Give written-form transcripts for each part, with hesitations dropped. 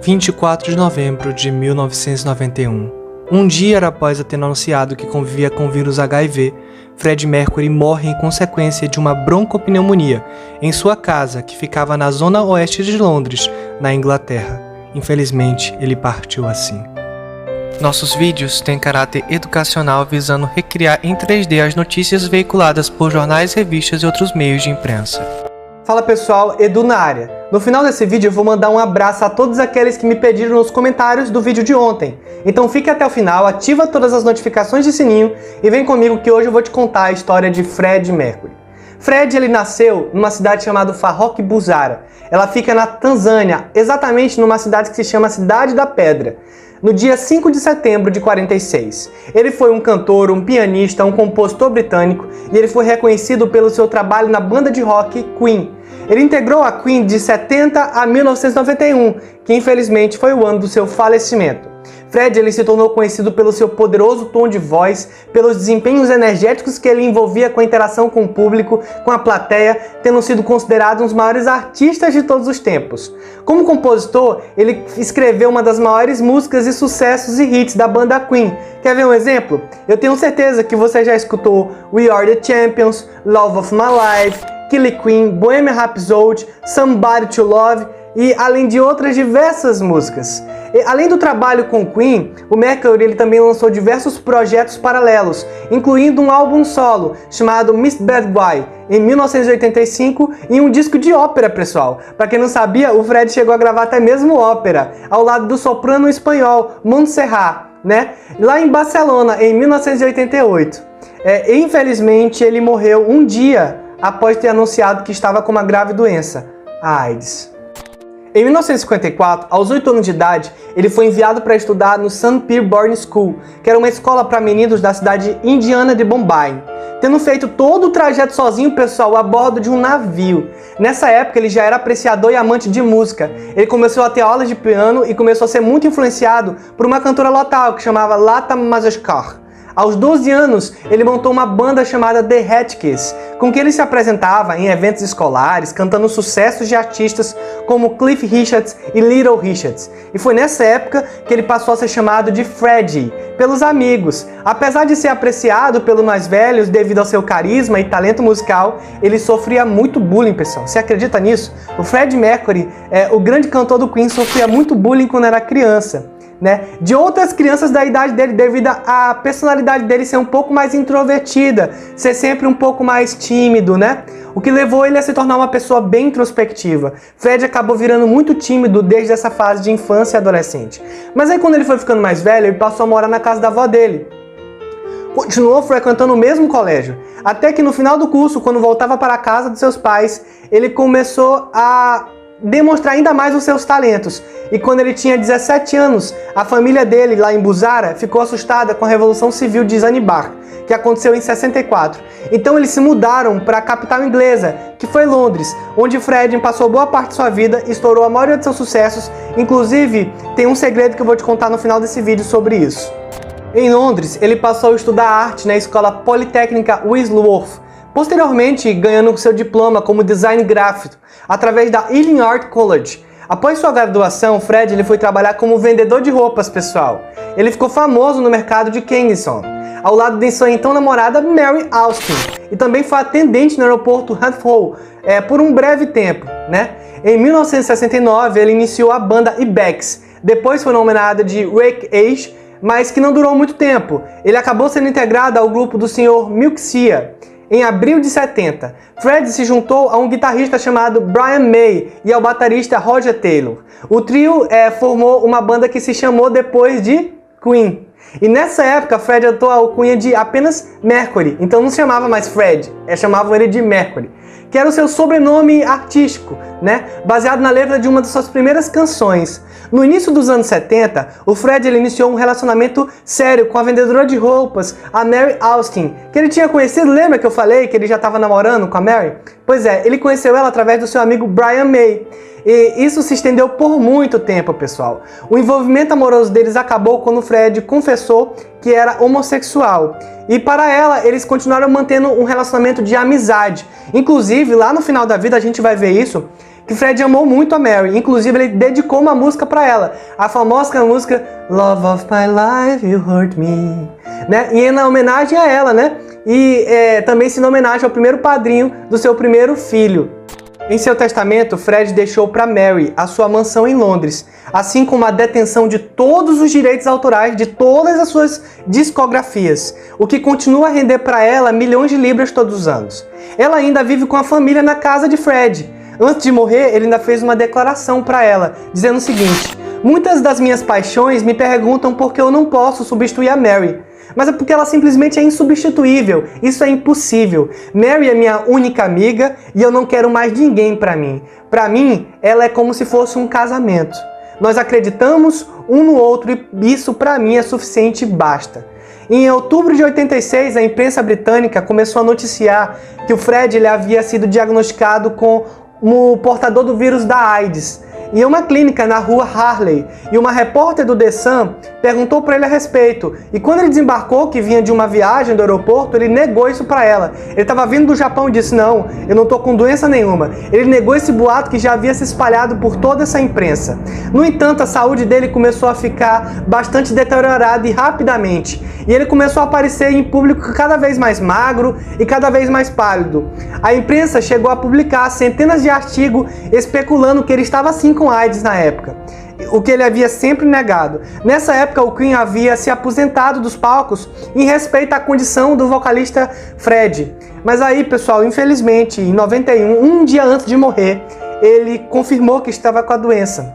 24 de novembro de 1991. Um dia após ter anunciado que convivia com o vírus HIV, Freddie Mercury morre em consequência de uma broncopneumonia em sua casa, que ficava na zona oeste de Londres, na Inglaterra. Infelizmente, ele partiu assim. Nossos vídeos têm caráter educacional, visando recriar em 3D as notícias veiculadas por jornais, revistas e outros meios de imprensa. Fala pessoal, Edu na área. No final desse vídeo eu vou mandar um abraço a todos aqueles que me pediram nos comentários do vídeo de ontem. Então fique até o final, ativa todas as notificações de sininho e vem comigo que hoje eu vou te contar a história de Freddie Mercury. Fred, ele nasceu numa cidade chamada Farrokh Busara. Ela fica na Tanzânia, exatamente numa cidade que se chama Cidade da Pedra, no dia 5 de setembro de 46. Ele foi um cantor, um pianista, um compositor britânico e ele foi reconhecido pelo seu trabalho na banda de rock Queen. Ele integrou a Queen de 70 a 1991, que infelizmente foi o ano do seu falecimento. Fred, ele se tornou conhecido pelo seu poderoso tom de voz, pelos desempenhos energéticos que ele envolvia com a interação com o público, com a plateia, tendo sido considerado um dos maiores artistas de todos os tempos. Como compositor, ele escreveu uma das maiores músicas e sucessos e hits da banda Queen. Quer ver um exemplo? Eu tenho certeza que você já escutou We Are The Champions, Love of My Life, Killer Queen, Bohemian Rhapsody, Somebody to Love e além de outras diversas músicas. E, além do trabalho com Queen, o Mercury ele também lançou diversos projetos paralelos, incluindo um álbum solo chamado Miss Bad Guy em 1985 e um disco de ópera, pessoal. Para quem não sabia, o Fred chegou a gravar até mesmo ópera, ao lado do soprano espanhol Montserrat, né? Lá em Barcelona, em 1988. Infelizmente, ele morreu um dia após ter anunciado que estava com uma grave doença, a AIDS. Em 1954, aos 8 anos de idade, ele foi enviado para estudar no St. Pierre Boarding School, que era uma escola para meninos da cidade indiana de Bombay. Tendo feito todo o trajeto sozinho, pessoal, a bordo de um navio. Nessa época, ele já era apreciador e amante de música. Ele começou a ter aulas de piano e começou a ser muito influenciado por uma cantora local que chamava Lata Mangeshkar. Aos 12 anos, ele montou uma banda chamada The Hatchkiss, com que ele se apresentava em eventos escolares, cantando sucessos de artistas como Cliff Richards e Little Richards. E foi nessa época que ele passou a ser chamado de Freddie, pelos amigos. Apesar de ser apreciado pelos mais velhos devido ao seu carisma e talento musical, ele sofria muito bullying, pessoal. Você acredita nisso? O Freddie Mercury, o grande cantor do Queen, sofria muito bullying quando era criança, né? De outras crianças da idade dele, devido à personalidade dele ser um pouco mais introvertida, ser sempre um pouco mais tímido, né? O que levou ele a se tornar uma pessoa bem introspectiva. Fred acabou virando muito tímido desde essa fase de infância e adolescente. Mas aí quando ele foi ficando mais velho, ele passou a morar na casa da avó dele. Continuou frequentando o mesmo colégio, até que no final do curso, quando voltava para a casa dos seus pais, ele começou a demonstrar ainda mais os seus talentos. E quando ele tinha 17 anos, a família dele lá em Busara ficou assustada com a Revolução Civil de Zanzibar, que aconteceu em 64. Então eles se mudaram para a capital inglesa, que foi Londres, onde Fred passou boa parte de sua vida e estourou a maioria de seus sucessos. Inclusive, tem um segredo que eu vou te contar no final desse vídeo sobre isso. Em Londres, ele passou a estudar arte na escola politécnica Wisworth, posteriormente ganhando seu diploma como design gráfico através da Ealing Art College. Após sua graduação, Fred ele foi trabalhar como vendedor de roupas, pessoal. Ele ficou famoso no mercado de Kensington, ao lado de sua então namorada Mary Austin, e também foi atendente no aeroporto Heathrow por um breve tempo, né? Em 1969, ele iniciou a banda Ibex, depois foi nomeada de Wake Age, mas que não durou muito tempo. Ele acabou sendo integrado ao grupo do Sr. Milksia. Em abril de 70, Fred se juntou a um guitarrista chamado Brian May e ao baterista Roger Taylor. O trio formou uma banda que se chamou depois de Queen. E nessa época, Fred adotou a alcunha de apenas Mercury, então não se chamava mais Fred, chamavam ele de Mercury, que era o seu sobrenome artístico, né? Baseado na letra de uma das suas primeiras canções. No início dos anos 70, o Fred ele iniciou um relacionamento sério com a vendedora de roupas, a Mary Austin, que ele tinha conhecido. Lembra que eu falei que ele já estava namorando com a Mary? Pois é, ele conheceu ela através do seu amigo Brian May. E isso se estendeu por muito tempo, pessoal. O envolvimento amoroso deles acabou quando o Fred confessou que era homossexual. E para ela, eles continuaram mantendo um relacionamento de amizade. Inclusive, lá no final da vida, a gente vai ver isso, que Fred amou muito a Mary. Inclusive, ele dedicou uma música para ela, a famosa música Love of My Life, You Hurt Me, né? E em homenagem a ela, né? E também se em homenagem ao primeiro padrinho do seu primeiro filho. Em seu testamento, Fred deixou para Mary a sua mansão em Londres, assim como a detenção de todos os direitos autorais de todas as suas discografias, o que continua a render para ela milhões de libras todos os anos. Ela ainda vive com a família na casa de Fred. Antes de morrer, ele ainda fez uma declaração para ela, dizendo o seguinte: muitas das minhas paixões me perguntam por que eu não posso substituir a Mary. Mas é porque ela simplesmente é insubstituível. Isso é impossível. Mary é minha única amiga e eu não quero mais ninguém para mim. Para mim, ela é como se fosse um casamento. Nós acreditamos um no outro e isso para mim é suficiente e basta. Em outubro de 86, a imprensa britânica começou a noticiar que o Fred ele havia sido diagnosticado com o portador do vírus da AIDS em uma clínica na rua Harley, e uma repórter do The Sun perguntou para ele a respeito, e quando ele desembarcou, que vinha de uma viagem do aeroporto, ele negou isso para ela. Ele estava vindo do Japão e disse: não, eu não estou com doença nenhuma. Ele negou esse boato que já havia se espalhado por toda essa imprensa. No entanto, a saúde dele começou a ficar bastante deteriorada e rapidamente, e ele começou a aparecer em público cada vez mais magro e cada vez mais pálido. A imprensa chegou a publicar centenas de artigos especulando que ele estava assim com AIDS na época, o que ele havia sempre negado. Nessa época, o Queen havia se aposentado dos palcos em respeito à condição do vocalista Fred. Mas aí, pessoal, infelizmente, em 91, um dia antes de morrer, ele confirmou que estava com a doença.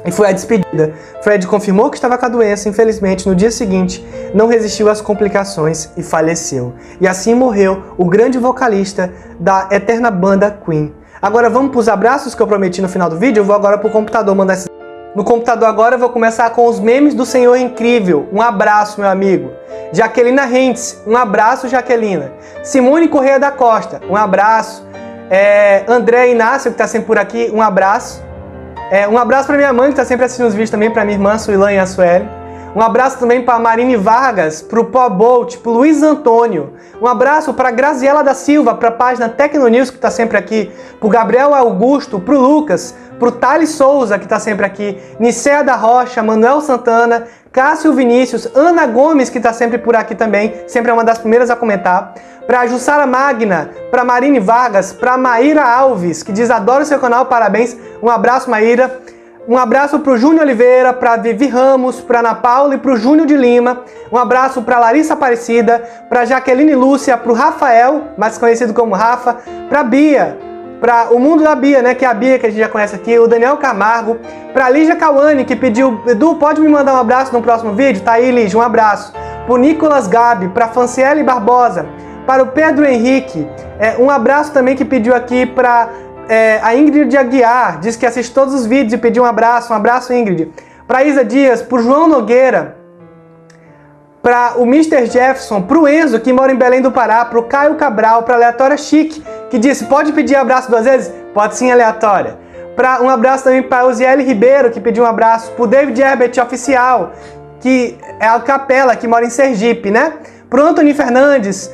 E foi a despedida. Fred confirmou que estava com a doença, infelizmente, no dia seguinte, não resistiu às complicações e faleceu. E assim morreu o grande vocalista da eterna banda Queen. Agora vamos para os abraços que eu prometi no final do vídeo. Eu vou agora para o computador mandar esses... No computador agora eu vou começar com os memes do Senhor Incrível. Um abraço, meu amigo. Jaquelina Rentes, um abraço, Jaquelina. Simone Correia da Costa, um abraço. André Inácio, que está sempre por aqui, um abraço. Um abraço para minha mãe, que está sempre assistindo os vídeos também, para minha irmã Suilan e a Sueli. Um abraço também para Marine Vargas, para o Paul Bolt, para o Luiz Antônio. Um abraço para Graziela da Silva, para a página Tecnonews, que está sempre aqui. Para o Gabriel Augusto, para o Lucas, para o Thales Souza, que está sempre aqui. Nicéia da Rocha, Manuel Santana, Cássio Vinícius, Ana Gomes, que está sempre por aqui também, sempre é uma das primeiras a comentar. Para a Jussara Magna, para Marine Vargas, para Maíra Alves, que diz: adoro seu canal, parabéns. Um abraço, Maíra. Um abraço para o Júnior Oliveira, para a Vivi Ramos, para Ana Paula e para o Júnior de Lima. Um abraço para Larissa Aparecida, para Jaqueline Lúcia, para o Rafael, mais conhecido como Rafa, para a Bia, para o Mundo da Bia, né, que é a Bia que a gente já conhece aqui, o Daniel Camargo, para a Lígia Cauane, que pediu: Edu, pode me mandar um abraço no próximo vídeo? Tá aí, Lígia, um abraço. Para o Nicolas Gabi, para a Franciele Barbosa, para o Pedro Henrique, um abraço também que pediu aqui para... a Ingrid de Aguiar, diz que assiste todos os vídeos e pediu um abraço Ingrid. Para Isa Dias, para o João Nogueira, para o Mr. Jefferson, para o Enzo, que mora em Belém do Pará, para o Caio Cabral, para a Aleatória Chique, que disse: pode pedir abraço 2 vezes? Pode sim, Aleatória. Um abraço também para o Ziele Ribeiro, que pediu um abraço, para o David Herbert Oficial, que é a Capela, que mora em Sergipe, né? Para o Antônio Fernandes,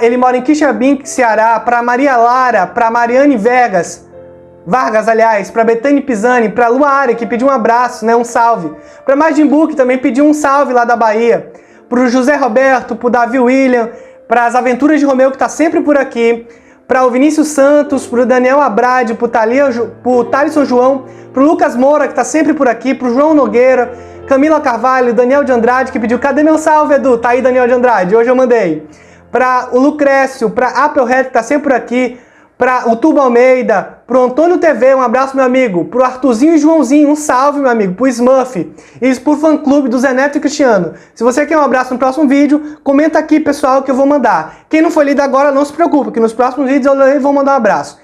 ele mora em Quixabim, Ceará, para Maria Lara, para Mariane Vargas, aliás, para Betânia Pisani, para Luara, que pediu um abraço, né, um salve. Para Majimbu, que também pediu um salve lá da Bahia. Para o José Roberto, para o Davi William, para as Aventuras de Romeu, que está sempre por aqui. Para o Vinícius Santos, para o Daniel Abrade, para o Thalisson João, para o Lucas Moura, que está sempre por aqui, para o João Nogueira, Camila Carvalho, Daniel de Andrade, que pediu: cadê meu salve, Edu? Tá aí, Daniel de Andrade, hoje eu mandei. Para o Lucrécio, para a Applehead, que está sempre por aqui, para o Tuba Almeida, para o Antônio TV, um abraço, meu amigo, para o Arthurzinho e Joãozinho, um salve, meu amigo, para o Smurf, e para o fã-clube do Zé Neto e Cristiano. Se você quer um abraço no próximo vídeo, comenta aqui, pessoal, que eu vou mandar. Quem não foi lido agora, não se preocupe, que nos próximos vídeos eu vou mandar um abraço.